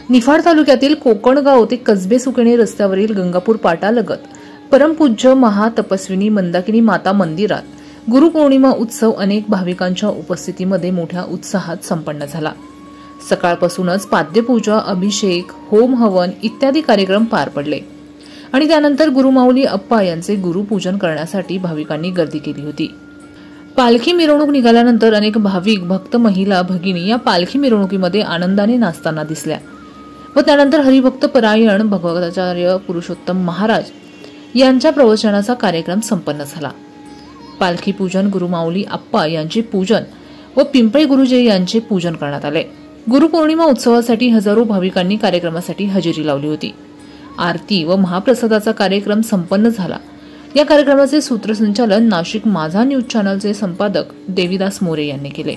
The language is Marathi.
निफाड तालुक्यातील कोकणगाव ते कसबे सुकणे रस्त्यावरील गंगापूर पाटालगत परमपूज्य महातपस्विनी मंदाकिनी माता मंदिरात गुरुपौर्णिमा उत्सव अनेक भाविकांच्या उपस्थितीमध्ये मोठ्या उत्साहात संपन्न झाला। सकाळपासूनच पाद्यपूजा, अभिषेक, होम हवन इत्यादी कार्यक्रम पार पडले आणि त्यानंतर गुरुमाऊली अप्पा यांचे गुरुपूजन करण्यासाठी भाविकांनी गर्दी केली होती। पालखी मिरवणूक निघाल्यानंतर अनेक भाविक, भक्त, महिला, भगिनी या पालखी मिरवणुकीमध्ये आनंदाने नाचताना दिसल्या व त्यानंतर हरिभक्त परायण भगवताचार्य पुरुषोत्तम महाराज यांच्या प्रवचनाचा कार्यक्रम संपन्न झाला। पालखी पूजन, गुरुमाऊली अप्पा यांचे पूजन व पिंपळे गुरुजी यांचे पूजन करण्यात आले। गुरुपौर्णिमा उत्सवासाठी हजारो भाविकांनी कार्यक्रमासाठी हजेरी लावली होती। आरती व महाप्रसादाचा कार्यक्रम संपन्न झाला। या कार्यक्रमाचे सूत्रसंचालन नाशिक माझा न्यूज चॅनलचे संपादक देविदास मोरे यांनी केले।